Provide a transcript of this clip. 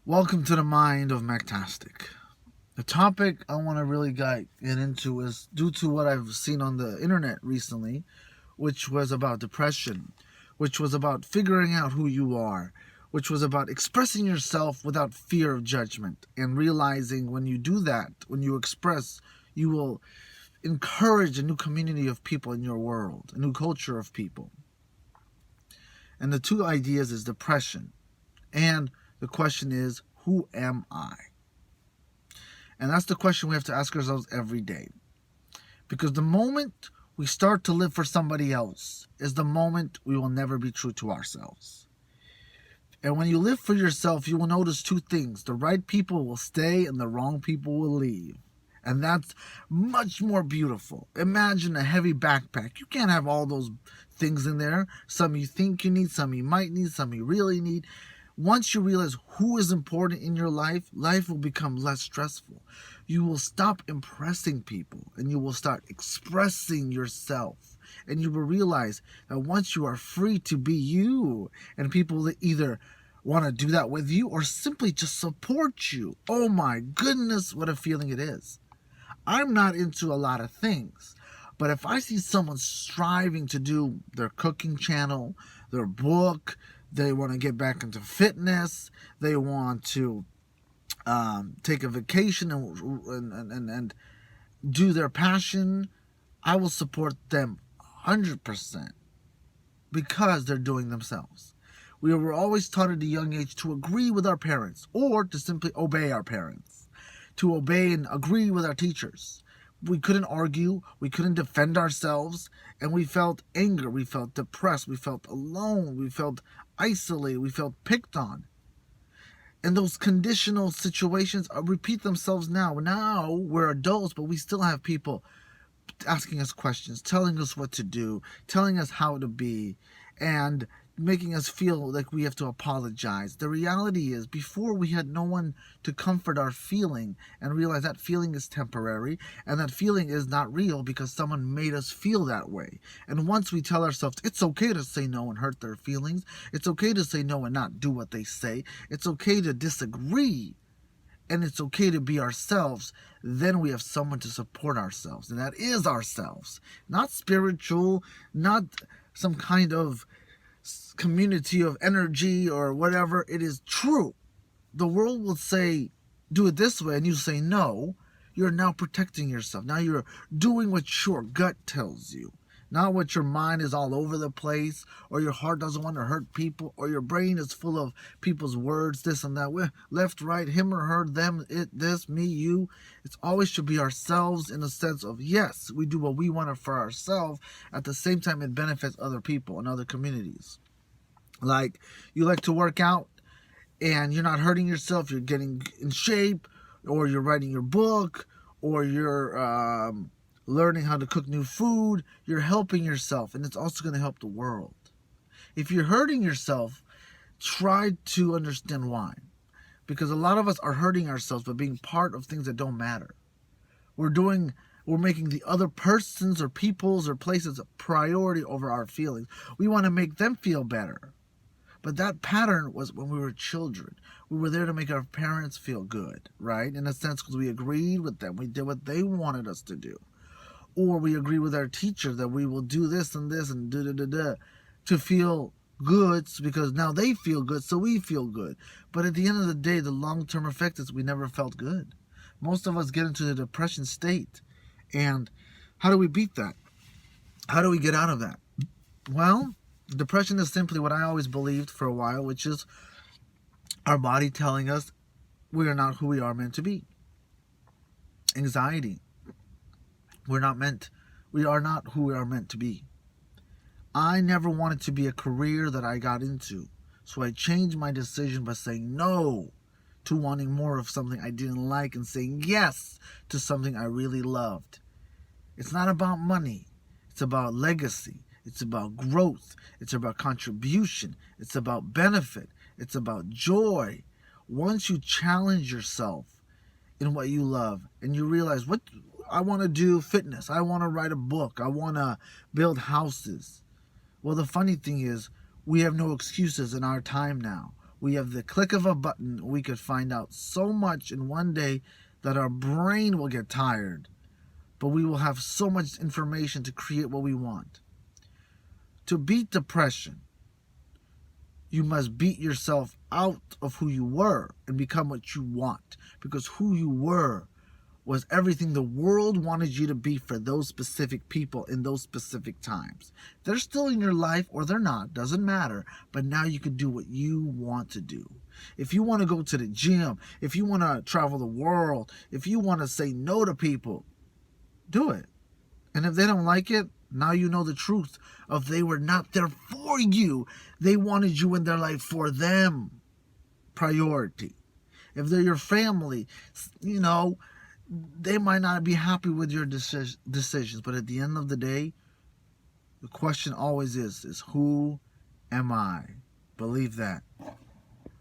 Welcome to the mind of Mactastic. The topic I want to really get into is due to what I've seen on the internet recently, which was about depression, which was about figuring out who you are, which was about expressing yourself without fear of judgment, and realizing when you do that, when you express, you will encourage a new community of people in your world, a new culture of people. And the two ideas is depression, and the question is, who am I? And that's the question we have to ask ourselves every day. Because the moment we start to live for somebody else is the moment we will never be true to ourselves. And when you live for yourself, you will notice two things. The right people will stay and the wrong people will leave. And that's much more beautiful. Imagine a heavy backpack. You can't have all those things in there. Some you think you need, some you might need, some you really need. Once you realize who is important in your life, life will become less stressful. You will stop impressing people and you will start expressing yourself. And you will realize that once you are free to be you, and people either want to do that with you or simply just support you. Oh my goodness, what a feeling it is. I'm not into a lot of things, but if I see someone striving to do their cooking channel, their book, they want to get back into fitness, they want to take a vacation and do their passion, I will support them 100% because they're doing themselves. We were always taught at a young age to agree with our parents or to simply obey our parents, to obey and agree with our teachers. We couldn't argue, we couldn't defend ourselves, and we felt anger, we felt depressed, we felt alone, we felt isolated, we felt picked on. And those conditional situations repeat themselves now. Now we're adults, but we still have people asking us questions, telling us what to do, telling us how to be, and making us feel like we have to apologize. The reality is, before we had no one to comfort our feeling and realize that feeling is temporary and that feeling is not real because someone made us feel that way. And once we tell ourselves it's okay to say no and hurt their feelings, it's okay to say no and not do what they say, it's okay to disagree, and it's okay to be ourselves, then we have someone to support ourselves. And that is ourselves. Not spiritual, not some kind of community of energy or whatever. It is true. The world will say, do it this way, and you say no. You're now protecting yourself. Now you're doing what your gut tells you. Not what your mind is all over the place, or your heart doesn't want to hurt people, or your brain is full of people's words, this and that, left, right, him or her, them, it, this, me, you. It's always should be ourselves in the sense of, yes, we do what we want for ourselves. At the same time, it benefits other people and other communities. Like, you like to work out, and you're not hurting yourself, you're getting in shape, or you're writing your book, or you're learning how to cook new food, you're helping yourself, and it's also going to help the world. If you're hurting yourself, try to understand why. Because a lot of us are hurting ourselves by being part of things that don't matter. We're making the other persons or peoples or places a priority over our feelings. We want to make them feel better. But that pattern was when we were children. We were there to make our parents feel good, right? In a sense, because we agreed with them. We did what they wanted us to do. Or we agree with our teacher that we will do this and da-da-da-da to feel good, because now they feel good, so we feel good. But at the end of the day, the long-term effect is we never felt good. Most of us get into the depression state. And how do we beat that? How do we get out of that? Well, depression is simply what I always believed for a while, which is our body telling us we are not who we are meant to be. Anxiety. We are not who we are meant to be. I never wanted to be a career that I got into. So I changed my decision by saying no to wanting more of something I didn't like and saying yes to something I really loved. It's not about money. It's about legacy. It's about growth. It's about contribution. It's about benefit. It's about joy. Once you challenge yourself in what you love and you realize, what I want to do fitness, I want to write a book, I want to build houses. Well, the funny thing is, we have no excuses in our time now. We have the click of a button. We could find out so much in one day that our brain will get tired. But we will have so much information to create what we want. To beat depression, you must beat yourself out of who you were and become what you want. Because who you were was everything the world wanted you to be for those specific people in those specific times. They're still in your life or they're not, doesn't matter. But now you can do what you want to do. If you want to go to the gym, if you want to travel the world, if you want to say no to people, do it. And if they don't like it, now you know the truth of they were not there for you. They wanted you in their life for them. Priority. If they're your family, you know, they might not be happy with your decisions, but at the end of the day, the question always is who am I? Believe that.